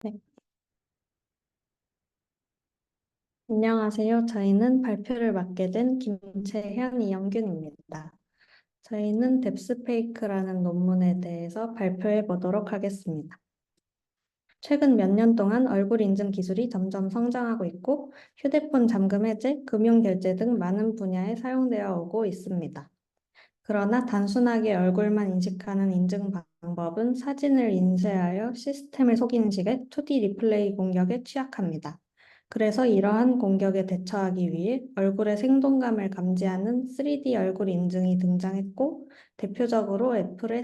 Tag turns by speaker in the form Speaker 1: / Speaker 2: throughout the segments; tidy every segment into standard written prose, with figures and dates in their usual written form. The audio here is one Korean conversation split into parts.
Speaker 1: 네, 안녕하세요. 저희는 발표를 맡게 된 김채현, 이영균입니다. 저희는 뎁스페이크라는 논문에 대해서 발표해 보도록 하겠습니다. 최근 몇 년 동안 얼굴 인증 기술이 점점 성장하고 있고 휴대폰 잠금 해제, 금융 결제 등 많은 분야에 사용되어 오고 있습니다. 그러나 단순하게 얼굴만 인식하는 인증 방법은 사진을 인쇄하여 시스템을 속이는 식의 2D 리플레이 공격에 취약합니다. 그래서 이러한 공격에 대처하기 위해 얼굴의 생동감을 감지하는 3D 얼굴 인증이 등장했고, 대표적으로 애플의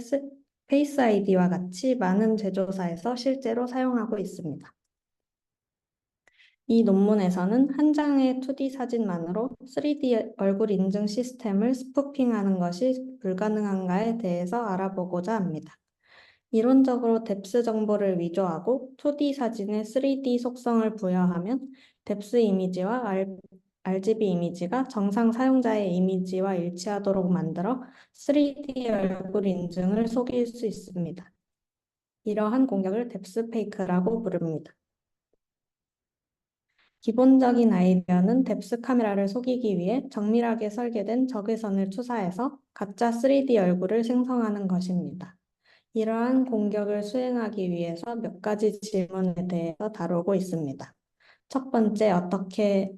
Speaker 1: 페이스 아이디와 같이 많은 제조사에서 실제로 사용하고 있습니다. 이 논문에서는 한 장의 2D 사진만으로 3D 얼굴 인증 시스템을 스푸핑하는 것이 불가능한가에 대해서 알아보고자 합니다. 이론적으로 뎁스 정보를 위조하고 2D 사진에 3D 속성을 부여하면 뎁스 이미지와 RGB 이미지가 정상 사용자의 이미지와 일치하도록 만들어 3D 얼굴 인증을 속일 수 있습니다. 이러한 공격을 뎁스 페이크라고 부릅니다. 기본적인 아이디어는 뎁스 카메라를 속이기 위해 정밀하게 설계된 적외선을 투사해서 가짜 3D 얼굴을 생성하는 것입니다. 이러한 공격을 수행하기 위해서 몇 가지 질문에 대해서 다루고 있습니다. 첫 번째, 어떻게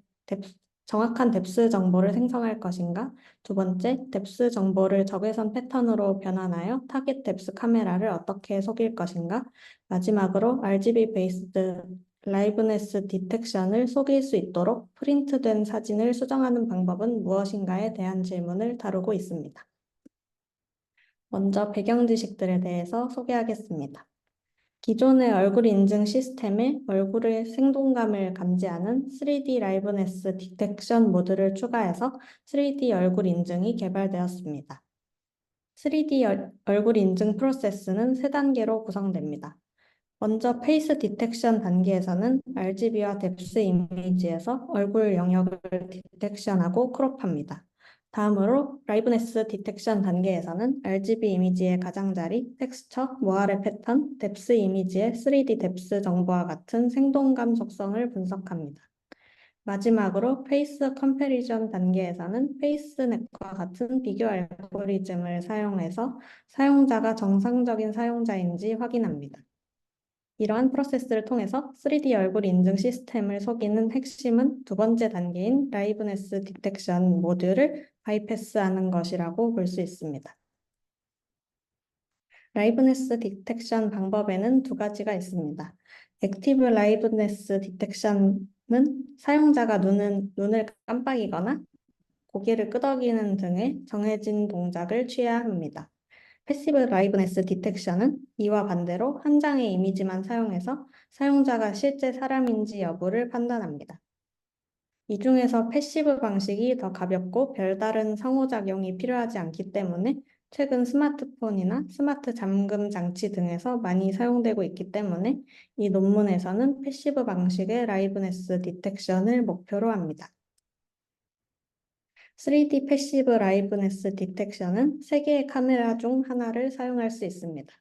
Speaker 1: 정확한 뎁스 정보를 생성할 것인가? 두 번째, 뎁스 정보를 적외선 패턴으로 변환하여 타겟 뎁스 카메라를 어떻게 속일 것인가? 마지막으로 RGB 베이스드 라이브네스 디텍션을 속일 수 있도록 프린트된 사진을 수정하는 방법은 무엇인가에 대한 질문을 다루고 있습니다. 먼저 배경 지식들에 대해서 소개하겠습니다. 기존의 얼굴 인증 시스템에 얼굴의 생동감을 감지하는 3D 라이브네스 디텍션 모드를 추가해서 3D 얼굴 인증이 개발되었습니다. 3D 얼굴 인증 프로세스는 세 단계로 구성됩니다. 먼저 페이스 디텍션 단계에서는 RGB와 뎁스 이미지에서 얼굴 영역을 디텍션하고 크롭합니다. 다음으로 라이브네스 디텍션 단계에서는 RGB 이미지의 가장자리, 텍스처, 모아레 패턴, 뎁스 이미지의 3D 뎁스 정보와 같은 생동감 속성을 분석합니다. 마지막으로 페이스 컴패리전 단계에서는 페이스넷과 같은 비교 알고리즘을 사용해서 사용자가 정상적인 사용자인지 확인합니다. 이러한 프로세스를 통해서 3D 얼굴 인증 시스템을 속이는 핵심은 두 번째 단계인 라이브네스 디텍션 모듈을 바이패스하는 것이라고 볼 수 있습니다. 라이브네스 디텍션 방법에는 두 가지가 있습니다. 액티브 라이브네스 디텍션은 사용자가 눈을 깜빡이거나 고개를 끄덕이는 등의 정해진 동작을 취해야 합니다. 패시브 라이브네스 디텍션은 이와 반대로 한 장의 이미지만 사용해서 사용자가 실제 사람인지 여부를 판단합니다. 이 중에서 패시브 방식이 더 가볍고 별다른 상호작용이 필요하지 않기 때문에 최근 스마트폰이나 스마트 잠금 장치 등에서 많이 사용되고 있기 때문에 이 논문에서는 패시브 방식의 라이브네스 디텍션을 목표로 합니다. 3D 패시브 라이브네스 디텍션은 세 개의 카메라 중 하나를 사용할 수 있습니다.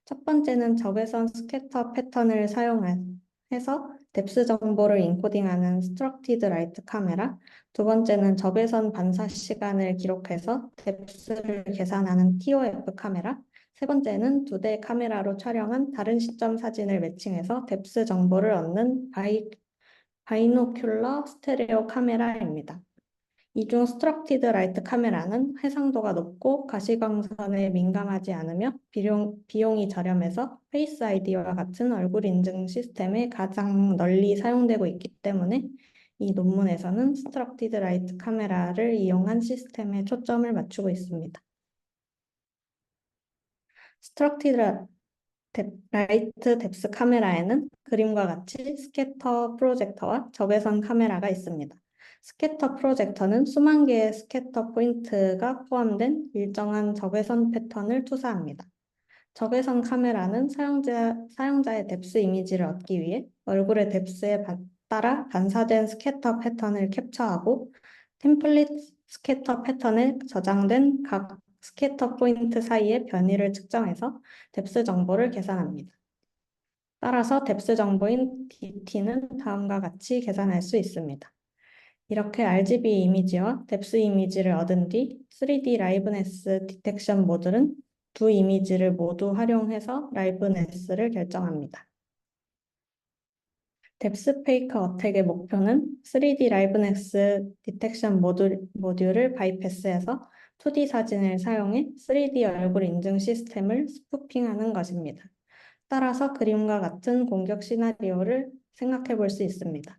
Speaker 1: 첫 번째는 적외선 스캐터 패턴을 사용해서 뎁스 정보를 인코딩하는 스트럭티드 라이트 카메라, 두 번째는 적외선 반사 시간을 기록해서 뎁스를 계산하는 TOF 카메라, 세 번째는 두 대 카메라로 촬영한 다른 시점 사진을 매칭해서 뎁스 정보를 얻는 바이노큘러 스테레오 카메라입니다. 이중 스트럭티드 라이트 카메라는 해상도가 높고 가시광선에 민감하지 않으며 비용이 저렴해서 페이스 아이디와 같은 얼굴 인증 시스템에 가장 널리 사용되고 있기 때문에 이 논문에서는 스트럭티드 라이트 카메라를 이용한 시스템에 초점을 맞추고 있습니다. 스트럭티드 라이트 뎁스 카메라에는 그림과 같이 스캐터 프로젝터와 적외선 카메라가 있습니다. 스캐터 프로젝터는 수만 개의 스캐터 포인트가 포함된 일정한 적외선 패턴을 투사합니다. 적외선 카메라는 사용자의 뎁스 이미지를 얻기 위해 얼굴의 뎁스에 따라 반사된 스캐터 패턴을 캡처하고 템플릿 스캐터 패턴에 저장된 각 스캐터 포인트 사이의 변이를 측정해서 뎁스 정보를 계산합니다. 따라서 뎁스 정보인 DT는 다음과 같이 계산할 수 있습니다. 이렇게 RGB 이미지와 뎁스 이미지를 얻은 뒤 3D 라이브네스 디텍션 모듈은 두 이미지를 모두 활용해서 라이브네스를 결정합니다. 뎁스페이크 어택의 목표는 3D 라이브네스 디텍션 모듈을 바이패스해서 2D 사진을 사용해 3D 얼굴 인증 시스템을 스푸핑하는 것입니다. 따라서 그림과 같은 공격 시나리오를 생각해 볼 수 있습니다.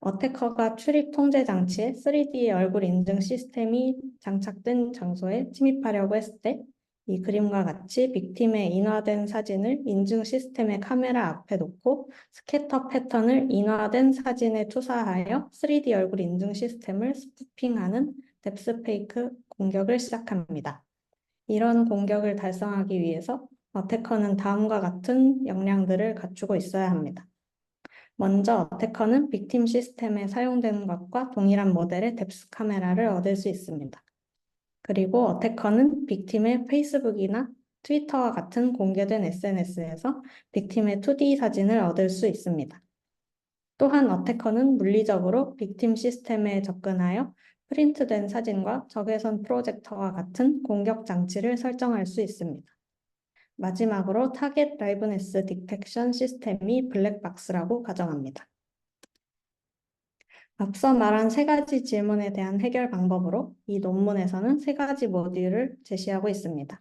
Speaker 1: 어태커가 출입 통제 장치에 3D 얼굴 인증 시스템이 장착된 장소에 침입하려고 했을 때 이 그림과 같이 빅팀의 인화된 사진을 인증 시스템의 카메라 앞에 놓고 스캐터 패턴을 인화된 사진에 투사하여 3D 얼굴 인증 시스템을 스푸핑하는 뎁스페이크 공격을 시작합니다. 이런 공격을 달성하기 위해서 어태커는 다음과 같은 역량들을 갖추고 있어야 합니다. 먼저 어태커는 빅팀 시스템에 사용되는 것과 동일한 모델의 뎁스 카메라를 얻을 수 있습니다. 그리고 어태커는 빅팀의 페이스북이나 트위터와 같은 공개된 SNS에서 빅팀의 2D 사진을 얻을 수 있습니다. 또한 어태커는 물리적으로 빅팀 시스템에 접근하여 프린트된 사진과 적외선 프로젝터와 같은 공격 장치를 설정할 수 있습니다. 마지막으로 타겟 라이브네스 디텍션 시스템이 블랙박스라고 가정합니다. 앞서 말한 세 가지 질문에 대한 해결 방법으로 이 논문에서는 세 가지 모듈을 제시하고 있습니다.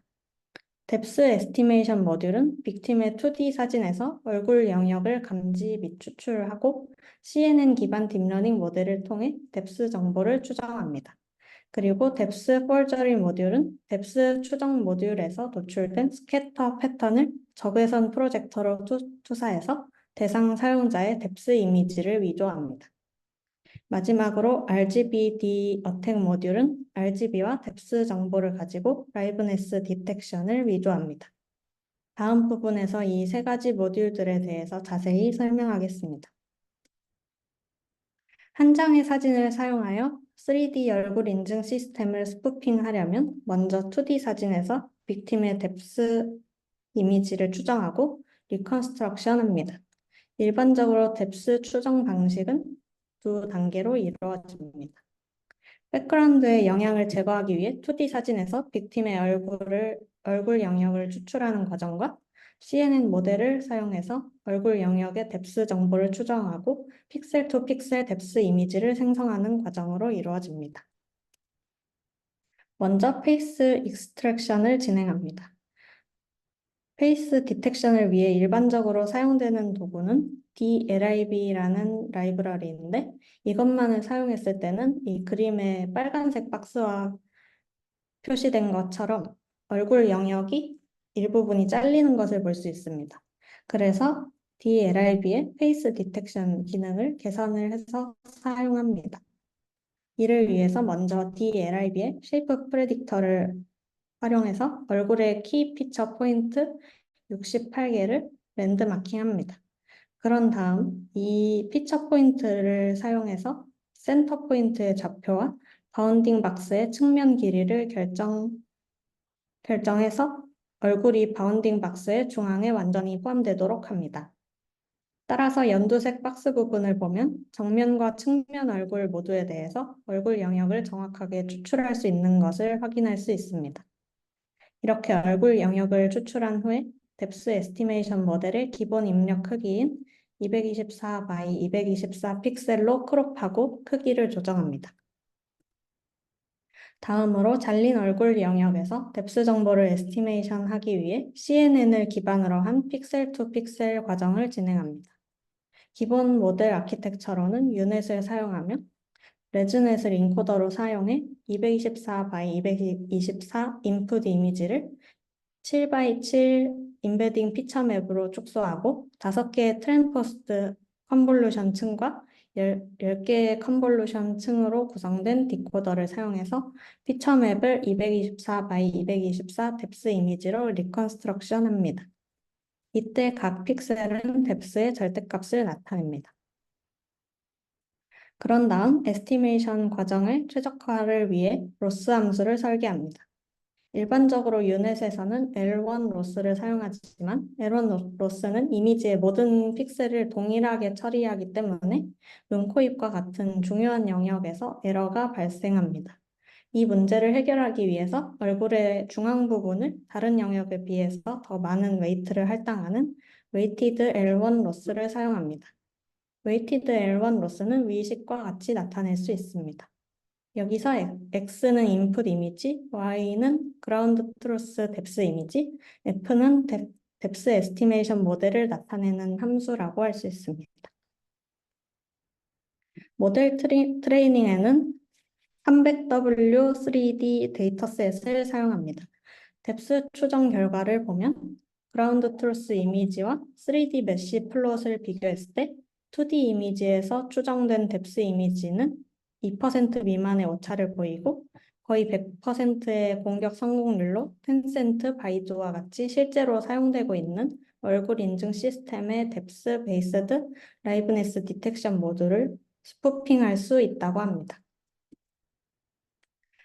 Speaker 1: 뎁스 에스티메이션 모듈은 빅팀의 2D 사진에서 얼굴 영역을 감지 및 추출하고 CNN 기반 딥러닝 모델을 통해 뎁스 정보를 추정합니다. 그리고 뎁스 포저리 모듈은 뎁스 추정 모듈에서 도출된 스캐터 패턴을 적외선 프로젝터로 투사해서 대상 사용자의 뎁스 이미지를 위조합니다. 마지막으로 RGBD 어택 모듈은 RGB와 뎁스 정보를 가지고 라이브네스 디텍션을 위조합니다. 다음 부분에서 이 세 가지 모듈들에 대해서 자세히 설명하겠습니다. 한 장의 사진을 사용하여 3D 얼굴 인증 시스템을 스푸핑하려면 먼저 2D 사진에서 빅팀의 뎁스 이미지를 추정하고 리컨스트럭션합니다. 일반적으로 뎁스 추정 방식은 두 단계로 이루어집니다. 백그라운드의 영향을 제거하기 위해 2D 사진에서 빅팀의 얼굴 영역을 추출하는 과정과 CNN 모델을 사용해서 얼굴 영역의 뎁스 정보를 추정하고 픽셀 투 픽셀 뎁스 이미지를 생성하는 과정으로 이루어집니다. 먼저 페이스 익스트랙션을 진행합니다. 페이스 디텍션을 위해 일반적으로 사용되는 도구는 DLIB라는 라이브러리인데 이것만을 사용했을 때는 이 그림의 빨간색 박스와 표시된 것처럼 얼굴 영역이 일부분이 잘리는 것을 볼 수 있습니다. 그래서 DLIB의 페이스 디텍션 기능을 개선을 해서 사용합니다. 이를 위해서 먼저 DLIB의 쉐이프 프레딕터를 활용해서 얼굴의 키 피처 포인트 68개를 랜드마킹합니다. 그런 다음 이 피처 포인트를 사용해서 센터 포인트의 좌표와 바운딩 박스의 측면 길이를 결정해서 얼굴이 바운딩 박스의 중앙에 완전히 포함되도록 합니다. 따라서 연두색 박스 부분을 보면 정면과 측면 얼굴 모두에 대해서 얼굴 영역을 정확하게 추출할 수 있는 것을 확인할 수 있습니다. 이렇게 얼굴 영역을 추출한 후에 뎁스 에스티메이션 모델의 기본 입력 크기인 224 by 224 픽셀로 크롭하고 크기를 조정합니다. 다음으로 잘린 얼굴 영역에서 뎁스 정보를 에스티메이션 하기 위해 CNN을 기반으로 한 픽셀 투 픽셀 과정을 진행합니다. 기본 모델 아키텍처로는 유넷을 사용하며 레즈넷을 인코더로 사용해 224 by 224 인풋 이미지를 7 by 7 임베딩 피처 맵으로 축소하고 5개의 트랜스포스트 컨볼루션 층과 10개의 컨볼루션 층으로 구성된 디코더를 사용해서 피처 맵을 224 by 224 뎁스 이미지로 리컨스트럭션 합니다. 이때 각 픽셀은 뎁스의 절대값을 나타냅니다. 그런 다음 에스티메이션 과정의 최적화를 위해 로스 함수를 설계합니다. 일반적으로 유넷에서는 L1 로스를 사용하지만 L1 로스는 이미지의 모든 픽셀을 동일하게 처리하기 때문에 눈, 코, 입과 같은 중요한 영역에서 에러가 발생합니다. 이 문제를 해결하기 위해서 얼굴의 중앙 부분을 다른 영역에 비해서 더 많은 웨이트를 할당하는 웨이티드 L1 로스를 사용합니다. 웨이티드 L1 로스는 위식과 같이 나타낼 수 있습니다. 여기서 X는 인풋 이미지, Y는 그라운드 트루스 뎁스 이미지, F는 뎁스 에스티메이션 모델을 나타내는 함수라고 할 수 있습니다. 모델 트레이닝에는 300W 3D 데이터셋을 사용합니다. 뎁스 추정 결과를 보면 그라운드 트루스 이미지와 3D 메쉬 플롯을 비교했을 때 2D 이미지에서 추정된 뎁스 이미지는 2% 미만의 오차를 보이고 거의 100%의 공격 성공률로 텐센트, 바이두와 같이 실제로 사용되고 있는 얼굴 인증 시스템의 뎁스 베이스드 라이브니스 디텍션 모듈을 스푸핑할 수 있다고 합니다.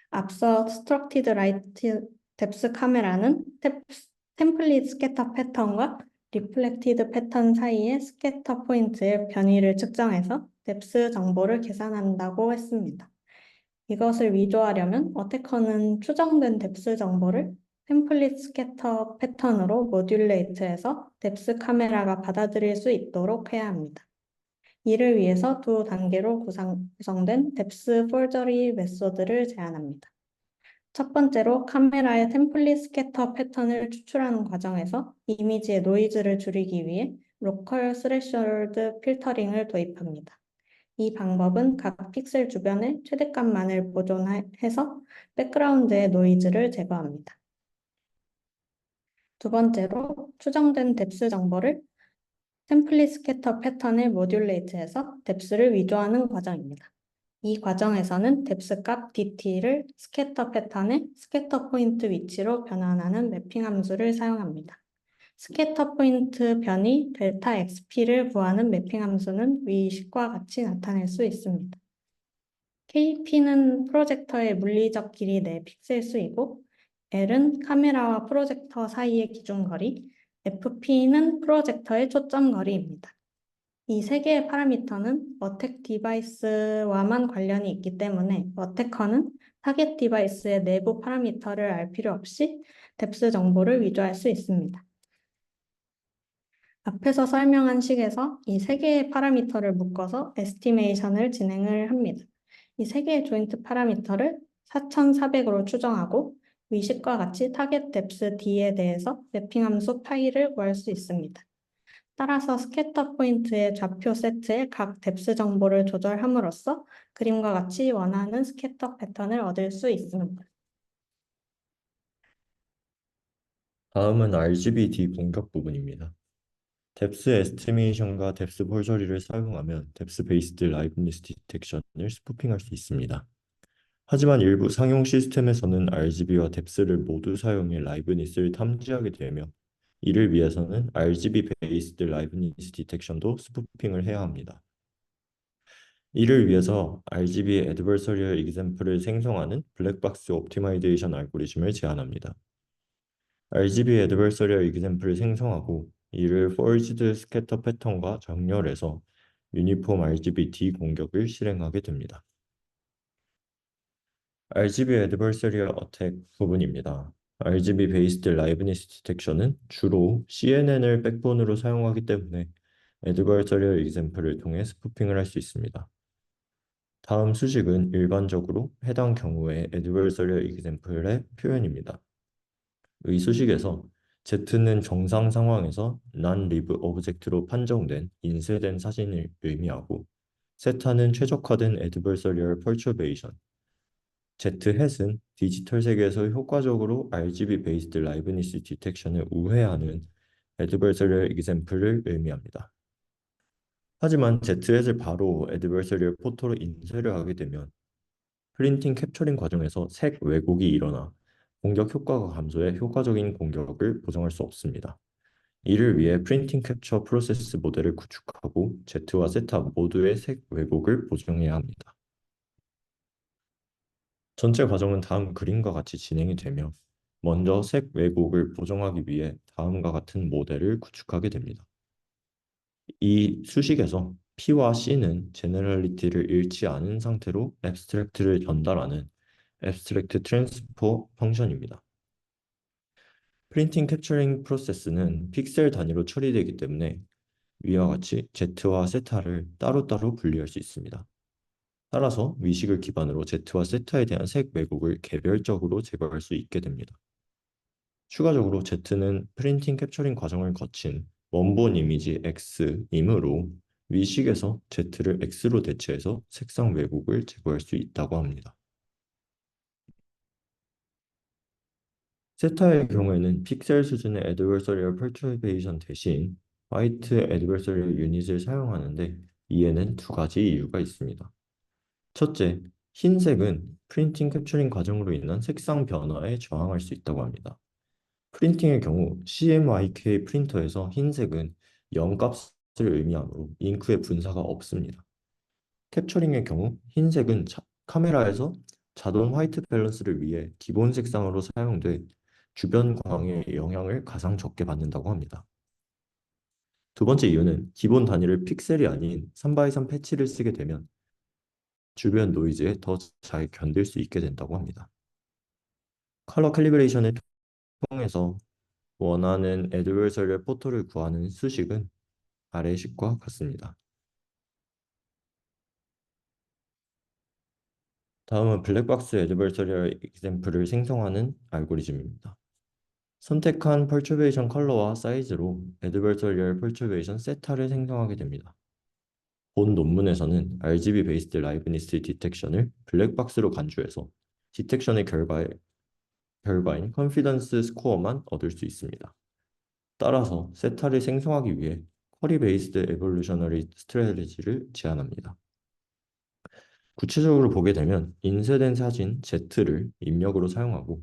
Speaker 1: 앞서 스트럭티드 라이트 뎁스 카메라는 템플릿 스캐터 패턴과 리플렉티드 패턴 사이의 스캐터 포인트의 변이를 측정해서 뎁스 정보를 계산한다고 했습니다. 이것을 위조하려면 어태커는 추정된 뎁스 정보를 템플릿 스캐터 패턴으로 모듈레이트해서 뎁스 카메라가 받아들일 수 있도록 해야 합니다. 이를 위해서 두 단계로 구성된 뎁스 폴저리 메소드를 제안합니다. 첫 번째로 카메라의 템플릿 스캐터 패턴을 추출하는 과정에서 이미지의 노이즈를 줄이기 위해 로컬 스레셔홀드 필터링을 도입합니다. 이 방법은 각 픽셀 주변에 최대값만을 보존해서 백그라운드의 노이즈를 제거합니다. 두 번째로 추정된 뎁스 정보를 템플릿 스캐터 패턴을 모듈레이트해서 뎁스를 위조하는 과정입니다. 이 과정에서는 뎁스 값 DT를 스캐터 패턴의 스캐터 포인트 위치로 변환하는 매핑 함수를 사용합니다. 스캐터 포인트 변이 델타 XP를 구하는 매핑 함수는 위식과 같이 나타낼 수 있습니다. KP는 프로젝터의 물리적 길이 내 픽셀 수이고 L은 카메라와 프로젝터 사이의 기준거리, FP는 프로젝터의 초점거리입니다. 이 세 개의 파라미터는 어택 디바이스와만 관련이 있기 때문에 어태커는 타겟 디바이스의 내부 파라미터를 알 필요 없이 뎁스 정보를 위조할 수 있습니다. 앞에서 설명한 식에서 이 세 개의 파라미터를 묶어서 에스티메이션을 진행을 합니다. 이 세 개의 조인트 파라미터를 4400으로 추정하고 위식과 같이 타겟 뎁스 D에 대해서 매핑 함수 파이를 구할 수 있습니다. 따라서 스캐터 포인트의 좌표 세트의 각 뎁스 정보를 조절함으로써 그림과 같이 원하는 스캐터 패턴을 얻을 수 있습니다.
Speaker 2: 다음은 RGB-D 공격 부분입니다. 뎁스 에스티메이션과 뎁스 폴저리를 사용하면 뎁스 베이스드 라이브니스 디텍션을 스푸핑할 수 있습니다. 하지만 일부 상용 시스템에서는 RGB와 뎁스를 모두 사용해 라이브니스를 탐지하게 되며 이를 위해서는 RGB 베이스드 라이브니스 디텍션도 스푸핑을 해야 합니다. 이를 위해서 RGB 애드버서리얼 example을 생성하는 블랙박스 옵티마이제이션 알고리즘을 제안합니다. RGB 애드버서리얼 example을 생성하고 이를 forged 스캐터 패턴과 정렬해서 유니폼 RGB-D 공격을 실행하게 됩니다. RGB Adversarial Attack 부분입니다. RGB Based Liveness Detection은 주로 CNN을 백본으로 사용하기 때문에 Adversarial Example을 통해 스푸핑을 할 수 있습니다. 다음 수식은 일반적으로 해당 경우의 Adversarial Example의 표현입니다. 의 수식에서 Z는 정상 상황에서 non-live object로 판정된 인쇄된 사진을 의미하고 세타는 최적화된 Adversarial Perturbation, Z-햇은 디지털 세계에서 효과적으로 RGB 베이스드 라이브니스 디텍션을 우회하는 애드버서리얼 example을 의미합니다. 하지만 Z-햇을 바로 애드버서리얼 포토로 인쇄를 하게 되면 프린팅 캡처링 과정에서 색 왜곡이 일어나 공격 효과가 감소해 효과적인 공격을 보정할 수 없습니다. 이를 위해 프린팅 캡처 프로세스 모델을 구축하고 Z와 세타 모두의 색 왜곡을 보정해야 합니다. 전체 과정은 다음 그림과 같이 진행이 되며 먼저 색 왜곡을 보정하기 위해 다음과 같은 모델을 구축하게 됩니다. 이 수식에서 P와 C는 제너럴리티를 잃지 않은 상태로 앱스트랙트를 전달하는 앱스트랙트 트랜스포 펑션입니다. 프린팅 캡처링 프로세스는 픽셀 단위로 처리되기 때문에 위와 같이 Z와 세타를 따로따로 분리할 수 있습니다. 따라서 위식을 기반으로 Z와 세타에 대한 색 왜곡을 개별적으로 제거할 수 있게 됩니다. 추가적으로 Z는 프린팅 캡처링 과정을 거친 원본 이미지 X이므로 위식에서 Z를 X로 대체해서 색상 왜곡을 제거할 수 있다고 합니다. 세타의 경우에는 픽셀 수준의 Adversarial Perturbation 대신 화이트 Adversarial 유닛을 사용하는데 이에는 두 가지 이유가 있습니다. 첫째, 흰색은 프린팅 캡처링 과정으로 인한 색상 변화에 저항할 수 있다고 합니다. 프린팅의 경우 CMYK 프린터에서 흰색은 0값을 의미하므로 잉크의 분사가 없습니다. 캡처링의 경우 흰색은 카메라에서 자동 화이트 밸런스를 위해 기본 색상으로 사용돼 주변 광의 영향을 가장 적게 받는다고 합니다. 두 번째 이유는 기본 단위를 픽셀이 아닌 3x3 패치를 쓰게 되면 주변 노이즈에 더 잘 견딜 수 있게 된다고 합니다. 컬러 캘리브레이션을 통해서 원하는 애드버서리얼 포토를 구하는 수식은 아래 식과 같습니다. 다음은 블랙박스 애드버서리얼 example을 생성하는 알고리즘입니다. 선택한 perturbation 컬러와 사이즈로 adversarial perturbation 세타를 생성하게 됩니다. 본 논문에서는 RGB 베이스드 라이브니스 디텍션을 블랙박스로 간주해서 디텍션의 결과인 컨피던스 스코어만 얻을 수 있습니다. 따라서 세타를 생성하기 위해 쿼리 베이스드 에볼루셔너리 스트래티지를 제안합니다. 구체적으로 보게 되면 인쇄된 사진 Z를 입력으로 사용하고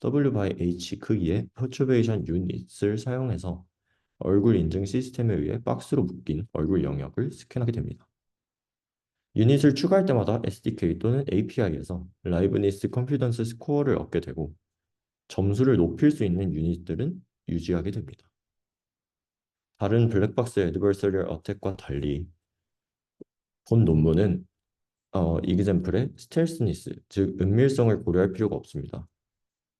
Speaker 2: W/H 크기의 퍼튜베이션 유닛을 사용해서 얼굴 인증 시스템에 의해 박스로 묶인 얼굴 영역을 스캔하게 됩니다. 유닛을 추가할 때마다 SDK 또는 API에서 라이브니스 컨피던스 스코어를 얻게 되고 점수를 높일 수 있는 유닛들은 유지하게 됩니다. 다른 블랙박스 애드버서리얼 어택과 달리 본 논문은 이그젬플의 스텔스니스, 즉 은밀성을 고려할 필요가 없습니다.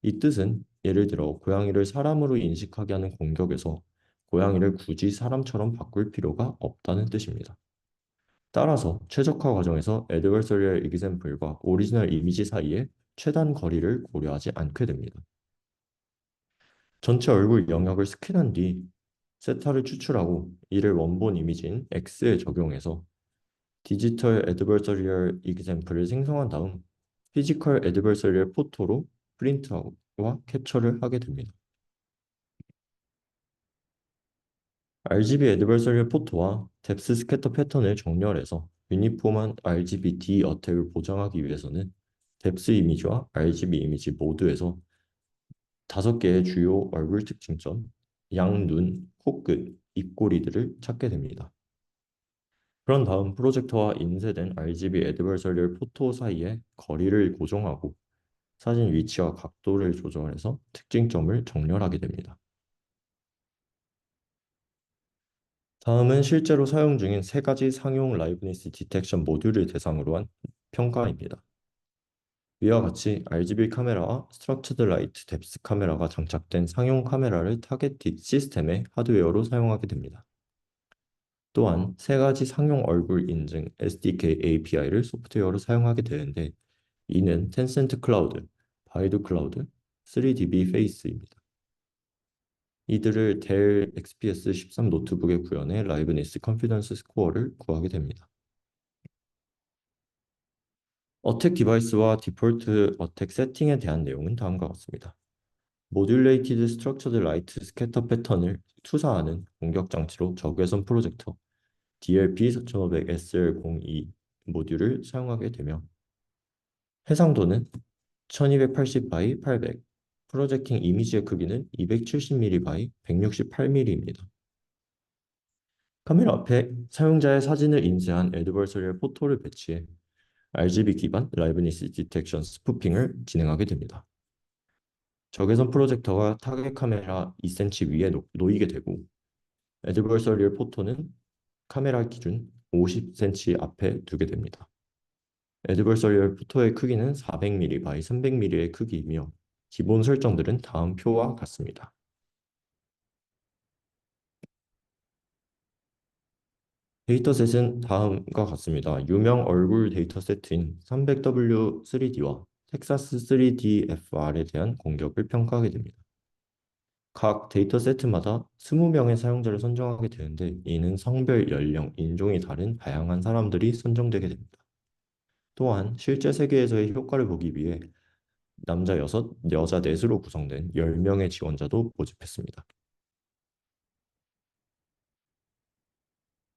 Speaker 2: 이 뜻은 예를 들어 고양이를 사람으로 인식하게 하는 공격에서 고양이를 굳이 사람처럼 바꿀 필요가 없다는 뜻입니다. 따라서 최적화 과정에서 애드버서리얼 이그젬플과 오리지널 이미지 사이에 최단 거리를 고려하지 않게 됩니다. 전체 얼굴 영역을 스캔한 뒤 세타를 추출하고 이를 원본 이미지인 X에 적용해서 디지털 애드버서리얼 이그젬플을 생성한 다음 피지컬 애드버서리얼 포토로 프린트와 캡처를 하게 됩니다. RGB 애드버서리얼 포토와 뎁스 스캐터 패턴을 정렬해서 유니폼한 RGB-D 어택을 보장하기 위해서는 뎁스 이미지와 RGB 이미지 모두에서 5개의 주요 얼굴 특징점, 양눈, 코끝, 입꼬리들을 찾게 됩니다. 그런 다음 프로젝터와 인쇄된 RGB 애드버서리얼 포토 사이에 거리를 고정하고 사진 위치와 각도를 조절해서 특징점을 정렬하게 됩니다. 다음은 실제로 사용 중인 세 가지 상용 라이브니스 디텍션 모듈을 대상으로 한 평가입니다. 위와 같이 RGB 카메라와 스트럭처드 라이트 뎁스 카메라가 장착된 상용 카메라를 타겟 시스템의 하드웨어로 사용하게 됩니다. 또한 세 가지 상용 얼굴 인증 SDK API를 소프트웨어로 사용하게 되는데 이는 텐센트 클라우드, 바이두 클라우드, 3DB 페이스입니다. 이들을 델 XPS 13 노트북에 구현해 라이브니스 컨피던스 스코어를 구하게 됩니다. 어택 디바이스와 디폴트 어택 세팅에 대한 내용은 다음과 같습니다. 모듈레이티드 스트럭처드 라이트 스캐터 패턴을 투사하는 공격 장치로 적외선 프로젝터 DLP 4500 SL02 모듈을 사용하게 되며 해상도는 1280 by 800, 프로젝팅 이미지의 크기는 270mm by 168mm입니다. 카메라 앞에 사용자의 사진을 인쇄한 애드버서리얼 포토를 배치해 RGB 기반 라이브니스 디텍션 스푸핑을 진행하게 됩니다. 적외선 프로젝터가 타겟 카메라 2cm 위에 놓이게 되고 애드버서리얼 포토는 카메라 기준 50cm 앞에 두게 됩니다. 애드버서리얼 포토의 크기는 400mm by 300mm의 크기이며 기본 설정들은 다음 표와 같습니다. 데이터셋은 다음과 같습니다. 유명 얼굴 데이터세트인 300W3D와 텍사스 3DFR에 대한 공격을 평가하게 됩니다. 각 데이터세트마다 20명의 사용자를 선정하게 되는데 이는 성별, 연령, 인종이 다른 다양한 사람들이 선정되게 됩니다. 또한 실제 세계에서의 효과를 보기 위해 남자 6, 여자 4으로 구성된 10명의 지원자도 모집했습니다.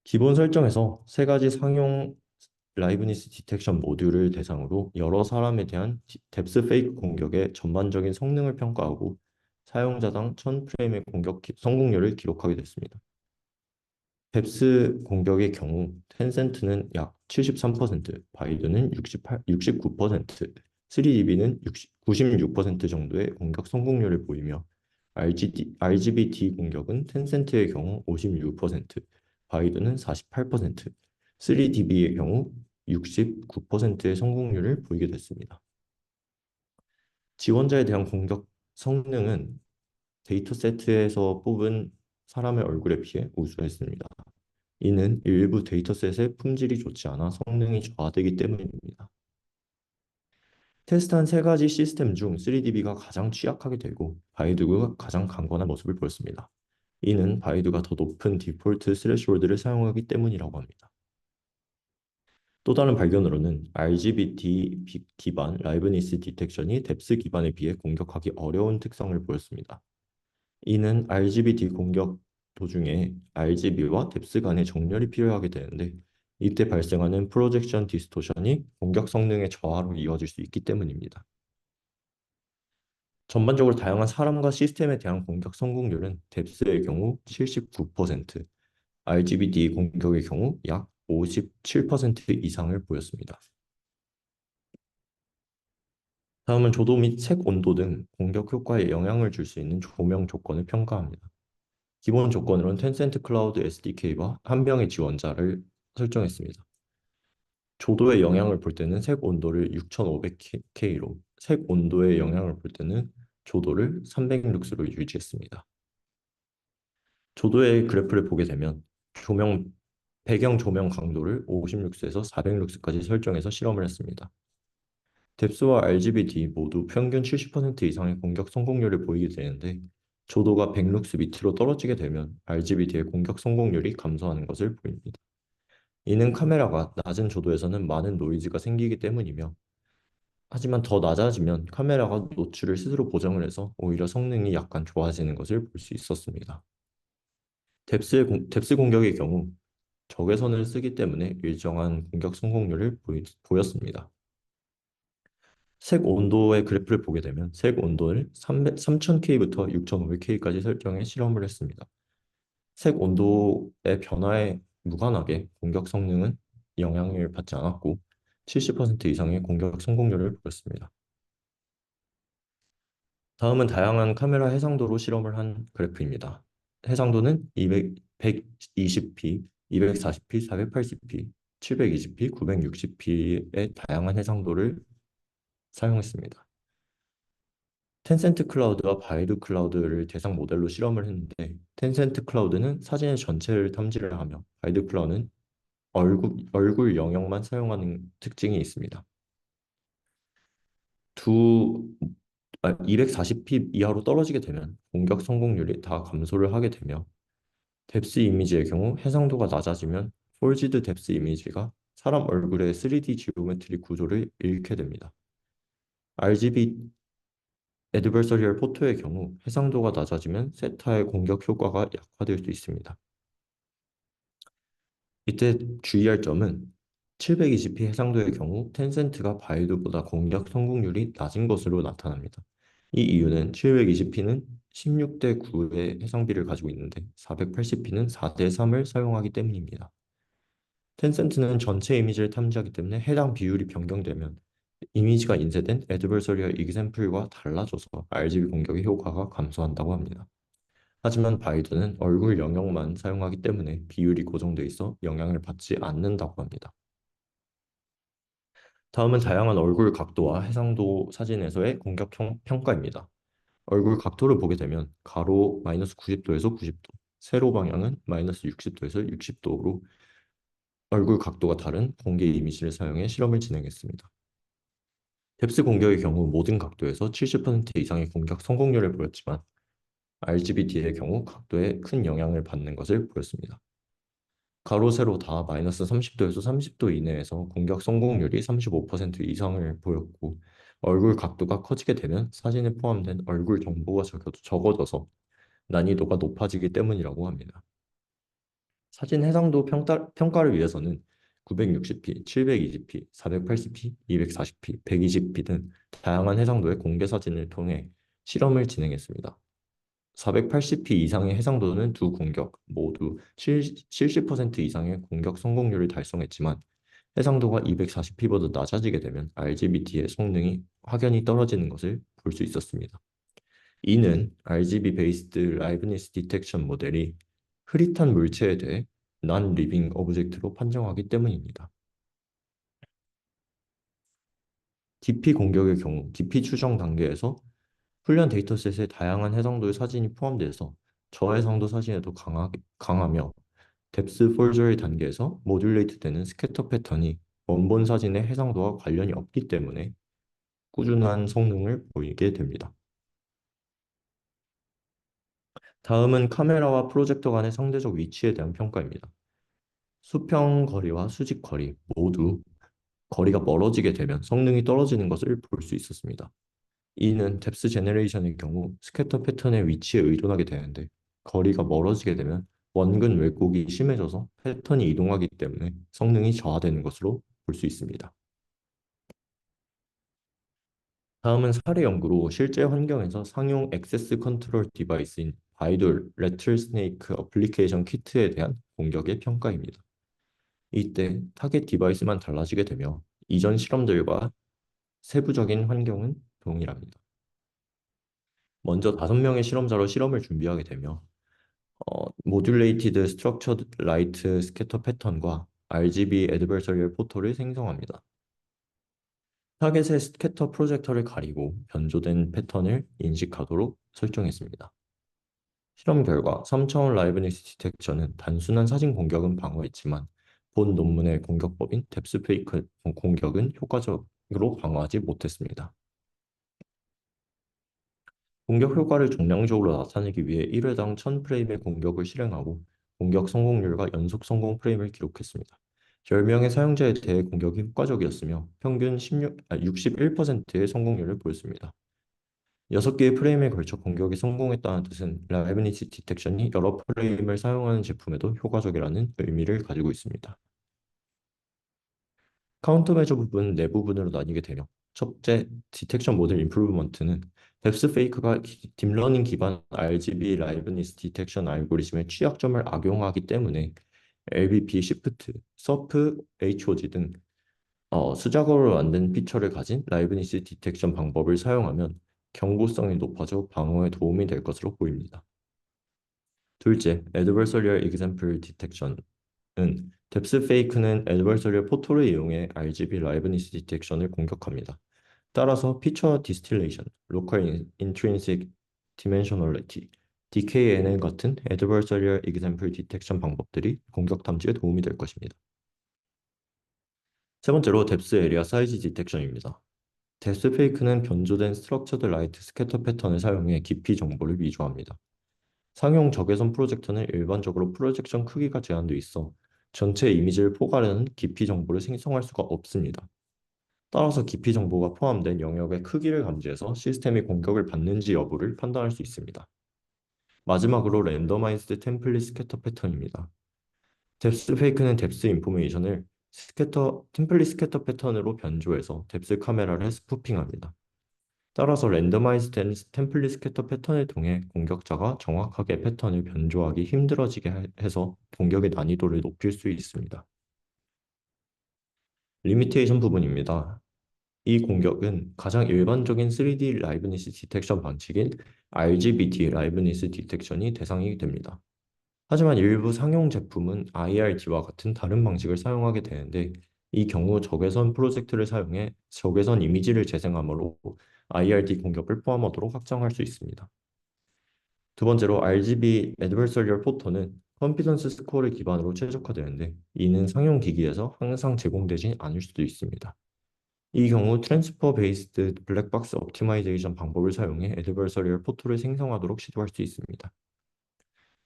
Speaker 2: 기본 설정에서 세 가지 상용 라이브니스 디텍션 모듈을 대상으로 여러 사람에 대한 뎁스 페이크 공격의 전반적인 성능을 평가하고 사용자당 1000프레임의 공격 성공률을 기록하게 됐습니다. 뎁스 공격의 경우 텐센트는 약 73%, 바이두는 69%, 3DB는 96% 정도의 공격 성공률을 보이며 RGBT 공격은 텐센트의 경우 56%, 바이두는 48%, 3DB의 경우 69%의 성공률을 보이게 됐습니다. 지원자에 대한 공격 성능은 데이터 세트에서 뽑은 사람의 얼굴에 비해 우수했습니다. 이는 일부 데이터셋의 품질이 좋지 않아 성능이 저하되기 때문입니다. 테스트한 세 가지 시스템 중 3DB가 가장 취약하게 되고 바이두가 가장 강건한 모습을 보였습니다. 이는 바이두가 더 높은 디폴트 스레시홀드를 사용하기 때문이라고 합니다. 또 다른 발견으로는 RGBT 기반 라이브니스 디텍션이 뎁스 기반에 비해 공격하기 어려운 특성을 보였습니다. 이는 RGBT 공격 도중에 RGB와 뎁스 간의 정렬이 필요하게 되는데 이때 발생하는 프로젝션 디스토션이 공격 성능의 저하로 이어질 수 있기 때문입니다. 전반적으로 다양한 사람과 시스템에 대한 공격 성공률은 뎁스의 경우 79%, RGBT 공격의 경우 약 57% 이상을 보였습니다. 다음은 조도 및 색 온도 등 공격 효과에 영향을 줄 수 있는 조명 조건을 평가합니다. 기본 조건으로는 텐센트 클라우드 SDK와 한 명의 지원자를 설정했습니다. 조도의 영향을 볼 때는 색 온도를 6500K로, 색 온도의 영향을 볼 때는 조도를 300룩스로 유지했습니다. 조도의 그래프를 보게 되면 배경 조명 강도를 50룩스에서 400룩스까지 설정해서 실험을 했습니다. 뎁스와 RGBT 모두 평균 70% 이상의 공격 성공률을 보이게 되는데 조도가 100룩스 밑으로 떨어지게 되면 RGBT의 공격 성공률이 감소하는 것을 보입니다. 이는 카메라가 낮은 조도에서는 많은 노이즈가 생기기 때문이며 하지만 더 낮아지면 카메라가 노출을 스스로 보정을 해서 오히려 성능이 약간 좋아지는 것을 볼 수 있었습니다. 뎁스 공격의 경우 적외선을 쓰기 때문에 일정한 공격 성공률을 보였습니다. 색 온도의 그래프를 보게 되면 색 온도를 3000K부터 6500K까지 설정해 실험을 했습니다. 색 온도의 변화에 무관하게 공격 성능은 영향을 받지 않았고 70% 이상의 공격 성공률을 보였습니다. 다음은 다양한 카메라 해상도로 실험을 한 그래프입니다. 해상도는 120p, 240p, 480p, 720p, 960p의 다양한 해상도를 사용했습니다. 텐센트 클라우드와 바이두 클라우드를 대상 모델로 실험을 했는데 텐센트 클라우드는 사진의 전체를 탐지를 하며 바이두 클라우드는 얼굴 영역만 사용하는 특징이 있습니다. 240p 이하로 떨어지게 되면 공격 성공률이 다 감소를 하게 되며 뎁스 이미지의 경우 해상도가 낮아지면 폴지드 뎁스 이미지가 사람 얼굴의 3D 지오메트리 구조를 잃게 됩니다. RGB 애드버서리얼 포토의 경우 해상도가 낮아지면 세타의 공격 효과가 약화될 수 있습니다. 이때 주의할 점은 720p 해상도의 경우 텐센트가 바이두보다 공격 성공률이 낮은 것으로 나타납니다. 이 이유는 720p는 16대 9의 해상비를 가지고 있는데 480p는 4대 3을 사용하기 때문입니다. 텐센트는 전체 이미지를 탐지하기 때문에 해당 비율이 변경되면 이미지가 인쇄된 adversarial example과 달라져서 RGB 공격의 효과가 감소한다고 합니다. 하지만 바이두는 얼굴 영역만 사용하기 때문에 비율이 고정돼 있어 영향을 받지 않는다고 합니다. 다음은 다양한 얼굴 각도와 해상도 사진에서의 공격 평가입니다. 얼굴 각도를 보게 되면 가로 마이너스 90도에서 90도, 세로 방향은 마이너스 60도에서 60도로 얼굴 각도가 다른 공개 이미지를 사용해 실험을 진행했습니다. 뎁스 공격의 경우 모든 각도에서 70% 이상의 공격 성공률을 보였지만 RGBD의 경우 각도에 큰 영향을 받는 것을 보였습니다. 가로, 세로 다 마이너스 30도에서 30도 이내에서 공격 성공률이 35% 이상을 보였고 얼굴 각도가 커지게 되면 사진에 포함된 얼굴 정보가 적어져서 난이도가 높아지기 때문이라고 합니다. 사진 해상도 평가를 위해서는 960p, 720p, 480p, 240p, 120p 등 다양한 해상도의 공개 사진을 통해 실험을 진행했습니다. 480p 이상의 해상도는 두 공격 모두 70% 이상의 공격 성공률을 달성했지만 해상도가 240p보다 낮아지게 되면 RGBT의 성능이 확연히 떨어지는 것을 볼 수 있었습니다. 이는 RGB 베이스드 라이브니스 디텍션 모델이 흐릿한 물체에 대해 non-living 오브젝트로 판정하기 때문입니다. DP 공격의 경우 DP 추정 단계에서 훈련 데이터셋에 다양한 해상도의 사진이 포함돼서 저해상도 사진에도 강하며 뎁스 폴저리 단계에서 모듈레이트 되는 스캐터 패턴이 원본 사진의 해상도와 관련이 없기 때문에 꾸준한 성능을 보이게 됩니다. 다음은 카메라와 프로젝터 간의 상대적 위치에 대한 평가입니다. 수평 거리와 수직 거리 모두 거리가 멀어지게 되면 성능이 떨어지는 것을 볼 수 있었습니다. 이는 뎁스 제너레이션의 경우 스캐터 패턴의 위치에 의존하게 되는데 거리가 멀어지게 되면 원근 왜곡이 심해져서 패턴이 이동하기 때문에 성능이 저하되는 것으로 볼 수 있습니다. 다음은 사례 연구로 실제 환경에서 상용 액세스 컨트롤 디바이스인 바이돌 레틀스네이크 어플리케이션 키트에 대한 공격의 평가입니다. 이때 타겟 디바이스만 달라지게 되며 이전 실험들과 세부적인 환경은 동일합니다. 먼저 5명의 실험자로 실험을 준비하게 되며 모듈레이티드 스트럭처드 라이트 스캐터 패턴과 RGB 애드버서리얼 포토를 생성합니다. 타겟의 스캐터 프로젝터를 가리고 변조된 패턴을 인식하도록 설정했습니다. 실험 결과 3차원 라이브니스 디텍션은 단순한 사진 공격은 방어했지만 본 논문의 공격법인 뎁스 페이크 공격은 효과적으로 방어하지 못했습니다. 공격 효과를 정량적으로 나타내기 위해 1회당 1000프레임의 공격을 실행하고 공격 성공률과 연속 성공 프레임을 기록했습니다. 10명의 사용자에 대해 공격이 효과적이었으며 평균 61%의 성공률을 보였습니다. 6개의 프레임에 걸쳐 공격이 성공했다는 뜻은 라이브니츠 디텍션이 여러 프레임을 사용하는 제품에도 효과적이라는 의미를 가지고 있습니다. 카운터 메저 부분 네 부분으로 나뉘게 되며 첫째, 디텍션 모델 임프루브먼트는 뎁스 페이크가 딥러닝 기반 RGB 라이브니스 디텍션 알고리즘의 취약점을 악용하기 때문에 LBP, 시프트, 서프, HOG 등 수작업으로 만든 피처를 가진 라이브니스 디텍션 방법을 사용하면 경고성이 높아져 방어에 도움이 될 것으로 보입니다. 둘째, Adversarial Example Detection은 뎁스 페이크는 Adversarial 포토를 이용해 RGB 라이브니스 디텍션을 공격합니다. 따라서 피처 디스틸레이션, 로컬 인트린식 디멘셔널리티, DKNN 같은 Adversarial Example Detection 방법들이 공격 탐지에 도움이 될 것입니다. 세 번째로 뎁스 에리아 사이즈 디텍션입니다. 뎁스 페이크는 변조된 스트럭처드 라이트 스캐터 패턴을 사용해 깊이 정보를 위조합니다. 상용 적외선 프로젝터는 일반적으로 프로젝션 크기가 제한되어 있어 전체 이미지를 포괄하는 깊이 정보를 생성할 수가 없습니다. 따라서 깊이 정보가 포함된 영역의 크기를 감지해서 시스템이 공격을 받는지 여부를 판단할 수 있습니다. 마지막으로 랜더마이즈드 템플릿 스캐터 패턴입니다. 뎁스 페이크는 뎁스 인포메이션을 템플릿 스캐터 패턴으로 변조해서 뎁스 카메라를 스푸핑합니다. 따라서 랜더마이즈된 템플릿 스캐터 패턴을 통해 공격자가 정확하게 패턴을 변조하기 힘들어지게 해서 공격의 난이도를 높일 수 있습니다. 리미테이션 부분입니다. 이 공격은 가장 일반적인 3D 라이브니스 디텍션 방식인 RGBT 라이브니스 디텍션이 대상이 됩니다. 하지만 일부 상용 제품은 IRT와 같은 다른 방식을 사용하게 되는데 이 경우 적외선 프로젝트를 사용해 적외선 이미지를 재생하므로 IRT 공격을 포함하도록 확장할 수 있습니다. 두 번째로 RGB Adversarial Photon은 컨피던스 스코어를 기반으로 최적화되는데 이는 상용 기기에서 항상 제공되지 않을 수도 있습니다. 이 경우 트랜스퍼 베이스드 블랙박스 옵티마이제이션 방법을 사용해 애드버서리얼 포토를 생성하도록 시도할 수 있습니다.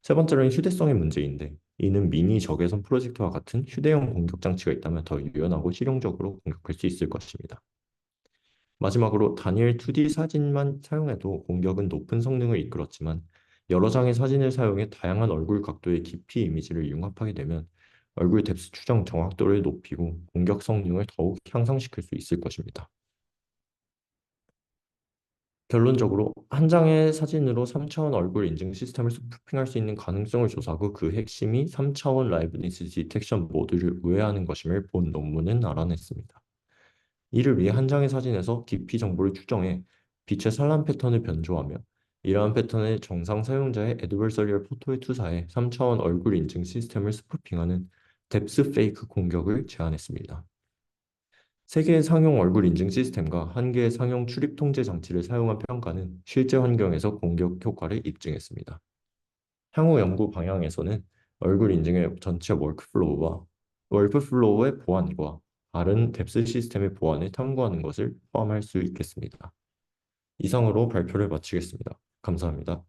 Speaker 2: 세 번째로는 휴대성의 문제인데 이는 미니 적외선 프로젝터와 같은 휴대용 공격 장치가 있다면 더 유연하고 실용적으로 공격할 수 있을 것입니다. 마지막으로 단일 2D 사진만 사용해도 공격은 높은 성능을 이끌었지만 여러 장의 사진을 사용해 다양한 얼굴 각도의 깊이 이미지를 융합하게 되면 얼굴 뎁스 추정 정확도를 높이고 공격 성능을 더욱 향상시킬 수 있을 것입니다. 결론적으로 한 장의 사진으로 3차원 얼굴 인증 시스템을 스푸핑할 수 있는 가능성을 조사하고 그 핵심이 3차원 라이브니스 디텍션 모드를 우회하는 것임을 본 논문은 알아냈습니다. 이를 위해 한 장의 사진에서 깊이 정보를 추정해 빛의 산란 패턴을 변조하며 이러한 패턴을 정상 사용자의 애드버서리얼 포토에 투사해 3차원 얼굴 인증 시스템을 스푸핑하는 뎁스 페이크 공격을 제안했습니다. 세 개의 상용 얼굴 인증 시스템과 한 개의 상용 출입 통제 장치를 사용한 평가는 실제 환경에서 공격 효과를 입증했습니다. 향후 연구 방향에서는 얼굴 인증의 전체 워크플로우의 보안과 다른 뎁스 시스템의 보안을 탐구하는 것을 포함할 수 있겠습니다. 이상으로 발표를 마치겠습니다. 감사합니다.